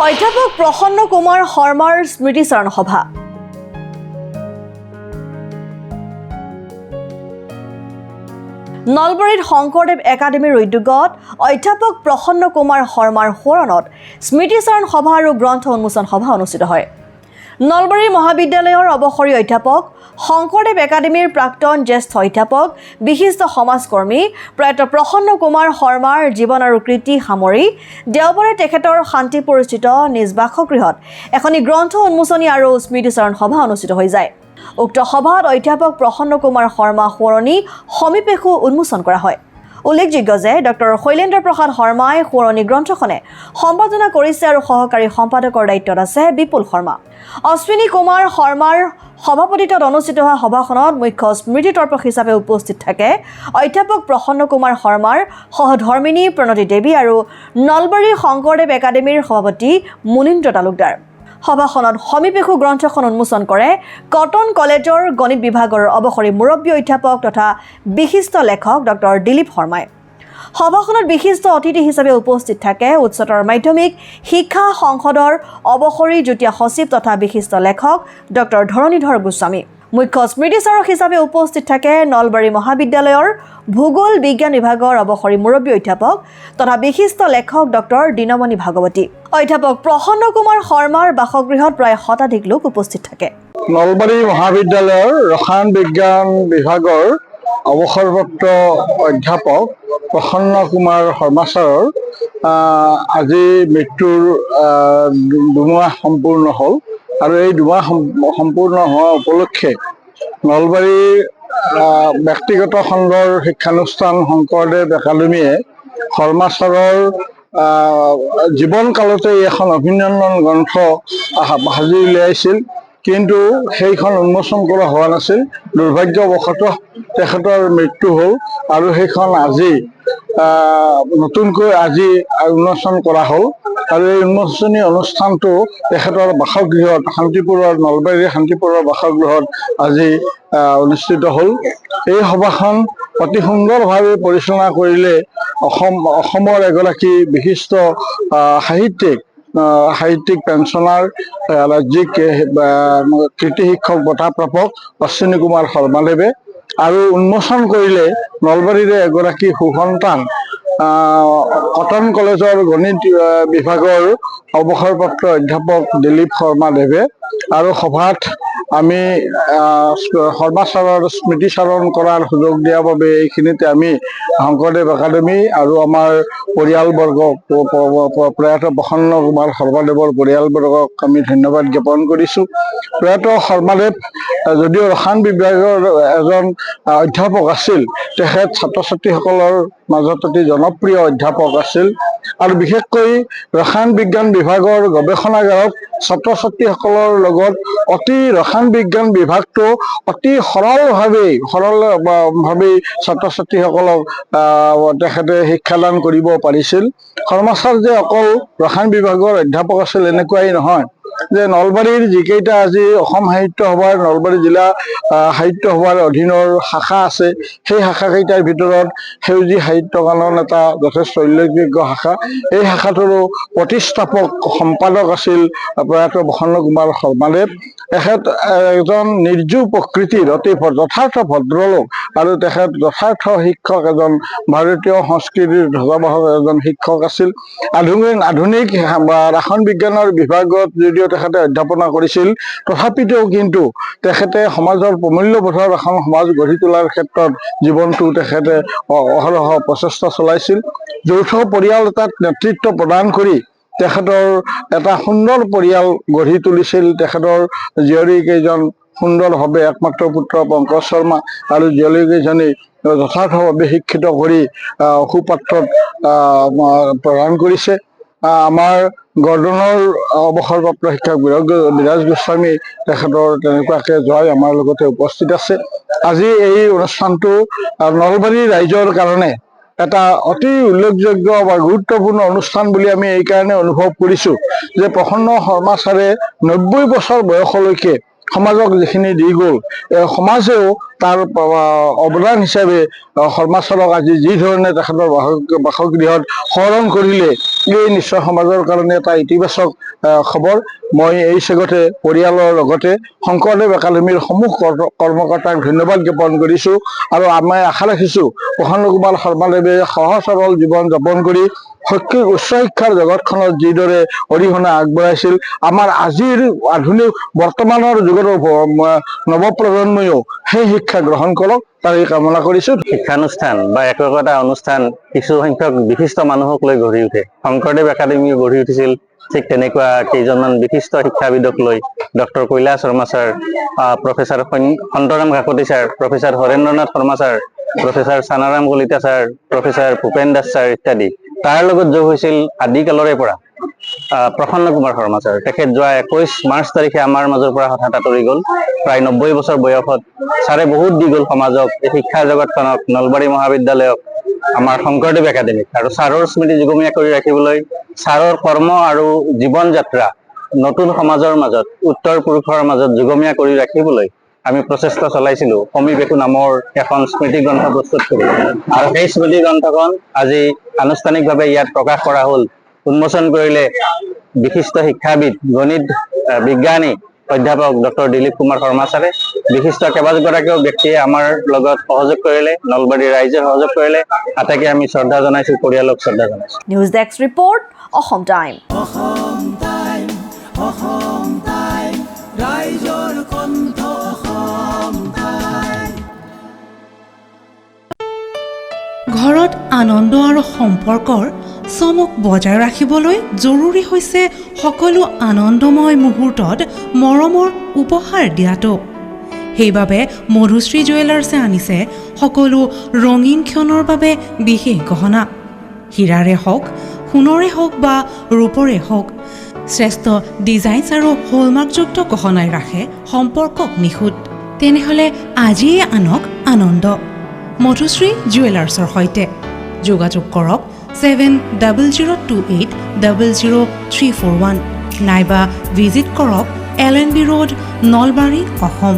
অধ্যাপক প্ৰসন্ন কুমাৰ শৰ্মাৰ স্মৃতিচাৰণ সভা। নলবাৰীত শংকৰদেৱ একাডেমীৰ উদ্যোগত অধ্যাপক প্ৰসন্ন কুমাৰ শৰ্মাৰ সোঁৱৰণত স্মৃতিচাৰণ সভা আৰু গ্ৰন্থ উন্মোচন সভা অনুষ্ঠিত হয়। নলবাৰী মহাবিদ্যালয়ৰ অৱসৰী অধ্যাপক, শংকৰদেৱ একাডেমীৰ প্ৰাক্তন জ্যেষ্ঠ অধ্যাপক, বিশিষ্ট সমাজকৰ্মী প্ৰয়াত প্ৰসন্ন কুমাৰ শৰ্মাৰ জীৱন আৰু কৃতি সামৰি দেওবাৰে তেখেতৰ শান্তিপুৰস্থিত নিজ বাসগৃহত এখনি গ্ৰন্থ উন্মোচনী আৰু স্মৃতিচাৰণ সভা অনুষ্ঠিত হৈ যায়। উক্ত সভাত অধ্যাপক প্ৰসন্ন কুমাৰ শৰ্মা সোঁৱৰণী সমীপেশু উন্মোচন কৰা হয়। উল্লেখযোগ্য যে ডক্টৰ শৈলেন্দ্ৰ প্ৰসাদ শৰ্মাই সোঁৱৰণী গ্ৰন্থখনে সম্পাদনা কৰিছে আৰু সহকাৰী সম্পাদকৰ দায়িত্বত আছে বিপুল শৰ্মা। অশ্বিনী কুমাৰ শৰ্মাৰ সভাপতিত্বত অনুষ্ঠিত হোৱা সভাখনত মুখ্য স্মৃতিতৰ্পক হিচাপে উপস্থিত থাকে অধ্যাপক প্ৰসন্ন কুমাৰ শৰ্মাৰ সহধৰ্মিনী প্ৰণতি দেৱী আৰু নলবাৰী শংকৰদেৱ একাডেমীৰ সভাপতি মুনীন্দ্ৰ তালুকদাৰ। সভাখনত সমীপেশু গ্ৰন্থখন উন্মোচন কৰে কটন কলেজৰ গণিত বিভাগৰ অৱসৰী মুৰব্বী অধ্যাপক তথা বিশিষ্ট লেখক ডক্টৰ দিলীপ শৰ্মাই। সভাখনত বিশিষ্ট অতিথি হিচাপে উপস্থিত থাকে উচ্চতৰ মাধ্যমিক শিক্ষা সংসদৰ অৱসৰী যুটীয়া সচিব তথা বিশিষ্ট লেখক ডক্টৰ ধৰণীধৰ গোস্বামী। মুখ্য স্মৃতিচাৰক হিচাপে উপস্থিত থাকে নলবাৰী মহাবিদ্যালয়ৰ ভূগোল বিজ্ঞান বিভাগৰ অৱসৰী মুৰব্বী অধ্যাপক তথা বিশিষ্ট লেখক ডক্টৰ দীনমণি ভাগৱতী। অধ্যাপক প্ৰসন্ন কুমাৰ শৰ্মাৰ বাসগৃহত প্ৰায় শতাধিক লোক উপস্থিত থাকে। নলবাৰী মহাবিদ্যালয়ৰ ৰসায়ন বিজ্ঞান বিভাগৰ অৱসৰপ্ৰাপ্ত অধ্যাপক প্ৰসন্ন কুমাৰ শৰ্মা ছাৰৰ আজি মৃত্যুৰ দুমাহ সম্পূৰ্ণ হ'ল আৰু এই দুমাহ সম্পূৰ্ণ হোৱা উপলক্ষে নলবাৰীৰ ব্যক্তিগত খণ্ডৰ শিক্ষানুষ্ঠান শংকৰদেৱ একাডেমীয়ে শৰ্মা ছাৰৰ জীৱন কালতে এখন অভিনন্দন গ্ৰন্থ সাজি উলিয়াইছিল, কিন্তু সেইখন উন্মোচন কৰা হোৱা নাছিল। দুৰ্ভাগ্যবশতঃ তেখেতৰ মৃত্যু হ'ল আৰু সেইখন আজি নতুনকৈ আজি উন্মোচন কৰা হ'ল আৰু এই উন্মোচনী অনুষ্ঠানটো তেখেতৰ বাসগৃহত শান্তিপুৰৰ নলবাৰীৰ শান্তিপুৰৰ বাসগৃহত আজি অনুষ্ঠিত হ'ল। এই সভাখন অতি সুন্দৰভাৱে পৰিচালনা কৰিলে অসমৰ এগৰাকী বিশিষ্ট সাহিত্যিক পেঞ্চনাৰ ৰাজ্যিক কৃতি শিক্ষক বঁটা প্ৰাপক অশ্বিনী কুমাৰ শৰ্মাদেৱে আৰু উন্মোচন কৰিলে নলবাৰীৰে এগৰাকী সুসন্তান কটন কলেজৰ গণিত বিভাগৰ অৱসৰপ্ৰাপ্ত অধ্যাপক দিলীপ শৰ্মাদেৱে। আৰু সভাত আমি শৰ্মা ছাৰৰ স্মৃতিচাৰণ কৰাৰ সুযোগ দিয়াৰ বাবে এইখিনিতে আমি শংকৰদেৱ একাডেমী আৰু আমাৰ পৰিয়ালবৰ্গ প্ৰয়াত প্ৰসন্ন কুমাৰ শৰ্মাদেৱৰ পৰিয়ালবৰ্গক আমি ধন্যবাদ জ্ঞাপন কৰিছোঁ। প্ৰয়াত শৰ্মাদেৱ যদিও ৰসায়ন বিভাগৰ এজন অধ্যাপক আছিল, তেখেত ছাত্ৰ ছাত্ৰীসকলৰ মাজত অতি জনপ্ৰিয় অধ্যাপক আছিল আৰু বিশেষকৈ ৰসায়ন বিজ্ঞান বিভাগৰ গৱেষণাগাৰত ছাত্ৰ ছাত্ৰীসকলৰ লগত ৰসায়ন বিজ্ঞান বিভাগটো অতি সৰলভাৱেই ছাত্ৰ ছাত্ৰীসকলক তেখেতে শিক্ষাদান কৰিব পাৰিছিল। শৰ্মা ছাৰ যে অকল ৰসায়ন বিভাগৰ অধ্যাপক আছিল এনেকুৱাই নহয়, যে নলবাৰীৰ যিকেইটা আজি অসম সাহিত্য সভাৰ নলবাৰী জিলা সাহিত্য সভাৰ অধীনৰ শাখা আছে, সেই শাখাকেইটাৰ ভিতৰত সেউজী সাহিত্য কানন এটা যথেষ্ট উল্লেখযোগ্য শাখা। এই শাখাটোৰো প্ৰতিষ্ঠাপক সম্পাদক আছিল প্ৰয়াত প্ৰসন্ন কুমাৰ শৰ্মাদেৱ। তেখেত এজন নিৰ্জীৱ প্ৰকৃতিৰ অতি যথাৰ্থ ভদ্ৰলোক আৰু তেখেত যথাৰ্থ শিক্ষক, এজন ভাৰতীয় সংস্কৃতিৰ ধ্বজাবাহক এজন শিক্ষক আছিল। আধুনিক ৰসায়ন বিজ্ঞানৰ বিভাগত যদিও তেখেতে অধ্যাপনা কৰিছিল, তথাপিতো কিন্তু তেখেতে সমাজৰ প্ৰমূল্যবোধৰ এখন সমাজ গঢ়ি তোলাৰ ক্ষেত্ৰত জীৱনটো তেখেতে অহৰহ প্ৰচেষ্টা চলাইছিল। যৌথ পৰিয়াল এটাত নেতৃত্ব প্ৰদান কৰি তেখেতৰ এটা সুন্দৰ পৰিয়াল গঢ়ি তুলিছিল। তেখেতৰ জীয়ৰী কেইজন সুন্দৰভাৱে, একমাত্ৰ পুত্ৰ পংকজ শৰ্মা আৰু জীয়ৰী কেইজনী যথাৰ্থভাৱে শিক্ষিত কৰি সুপাত্ৰত প্ৰদান কৰিছে। আমাৰ গৰ্ডনৰ অৱসৰপ্ৰাপ্ত শিক্ষক বিৰাজ গোস্বামী তেখেতৰ তেনেকুৱাকে জয় আমাৰ লগতে উপস্থিত আছে। আজি এই অনুষ্ঠানটো নলবাৰী ৰাইজৰ কাৰণে এটা অতি উল্লেখযোগ্য বা গুৰুত্বপূৰ্ণ অনুষ্ঠান বুলি আমি এইকাৰণে অনুভৱ কৰিছোঁ যে প্ৰসন্ন শৰ্মা ছাৰে 90 বছৰ বয়সলৈকে সমাজক যিখিনি দি গ'ল, সমাজেও তাৰ অৱদান হিচাপে শৰ্মা ছাৰক আজি যি ধৰণে তেখেতৰ বাসগৃহত সোঁৱৰণ কৰিলে এই নিশ্চয় সমাজৰ কাৰণে এটা ইতিবাচক খবৰ। মই এই চেগতে পৰিয়ালৰ লগতে শংকৰদেৱ একাডেমীৰ সমূহ কৰ্মকৰ্তাক ধন্যবাদ জ্ঞাপন কৰিছোঁ আৰু আমি আশা ৰাখিছোঁ প্ৰসন্ন কুমাৰ শৰ্মাদেৱে সহজ সৰল জীৱন যাপন কৰি শৈক্ষিক উচ্চ শিক্ষাৰ জগতখনত যিদৰে অৰিহণা আগবঢ়াইছিল, আমাৰ আজিৰ আধুনিক বৰ্তমানৰ যুগতো নৱপ্ৰজন্ময়ো সেই শিক্ষা গ্ৰহণ কৰক তাৰে কামনা কৰিছোঁ। শিক্ষানুষ্ঠান বা একতা অনুষ্ঠান কিছু সংখ্যক বিশিষ্ট মানুহক লৈ গঢ়ি উঠে। শংকৰদেৱ একাডেমি গঢ়ি উঠিছিল ঠিক তেনেকুৱা কেইজনমান বিশিষ্ট শিক্ষাবিদক লৈ। Doctor Kailash Sharma sir, professor Santaram Kakati sir, professor Harendranath Sharma sir, professor Chanaram Kalita sir, professor Bhupen Das sir ইত্যাদি। তাৰ লগত যোগ হৈছিল আদিকালৰে পৰা প্ৰসন্ন কুমাৰ শৰ্মা ছাৰ। তেখেত যোৱা 21 মাৰ্চ তাৰিখে আমাৰ মাজৰ পৰা হঠাৎ আঁতৰি গ'ল। প্ৰায় 90 বছৰ বয়সত ছাৰে বহুত দি গ'ল সমাজক, এই শিক্ষা জগতখনক, নলবাৰী মহাবিদ্যালয়ক, আমাৰ শংকৰদেৱ একাডেমীক। আৰু ছাৰৰ স্মৃতি যুগমীয়া কৰি ৰাখিবলৈ ছাৰৰ কৰ্ম আৰু জীৱন যাত্ৰা নতুন সমাজৰ মাজত, উত্তৰ পুৰুষৰ মাজত যুগমীয়া কৰি ৰাখিবলৈ আমি প্ৰচেষ্টা চলাইছিলোঁ সমী বেকু নামৰ এখন স্মৃতি গ্ৰন্থ প্ৰস্তুত কৰি। আৰু সেই স্মৃতি গ্ৰন্থখন আজি আনুষ্ঠানিকভাৱে ইয়াত প্ৰকাশ কৰা হ'ল। উন্মোচন কৰিলে বিশিষ্ট শিক্ষাবিদ, গণিত বিজ্ঞানী অধ্যাপক ডক্টৰ দিলীপ কুমাৰ শৰ্মা ছাৰে। বিশিষ্ট কেইবাগৰাকীও ব্যক্তিয়ে আমাৰ লগত সহযোগ কৰিলে, নলবাৰীৰ ৰাইজে সহযোগ কৰিলে। আটাইকে আমি শ্ৰদ্ধা জনাইছোঁ, পৰিয়ালক শ্ৰদ্ধা জনাইছোঁ। News desk report, Assam time. ৰাইজৰ কণ্ঠ অসম টাইম। ঘৰত আনন্দ আৰু সম্পৰ্কৰ চমক বজাই ৰাখিবলৈ জৰুৰী হৈছে সকলো আনন্দময় মুহূৰ্তত মৰমৰ উপহাৰ দিয়াটো। সেইবাবে মধুশ্ৰী জুৱেলাৰ্ছে আনিছে সকলো ৰঙীন ক্ষণৰ বাবে বিশেষ গহনা। হীৰাৰে হওক, সোণৰে হওক বা ৰূপৰে হওক, শ্ৰেষ্ঠ ডিজাইনছ আৰু হলমাৰ্কযুক্ত গহনাই ৰাখে সম্পৰ্কক নিখুঁত। তেনেহ'লে আজিয়ে আনক আনন্দ মধুশ্ৰী জুৱেলাৰ্ছৰ সৈতে। যোগাযোগ কৰক 7002800341 নাইবা ভিজিট কৰক LNB ৰোড, নলবাৰী, অসম।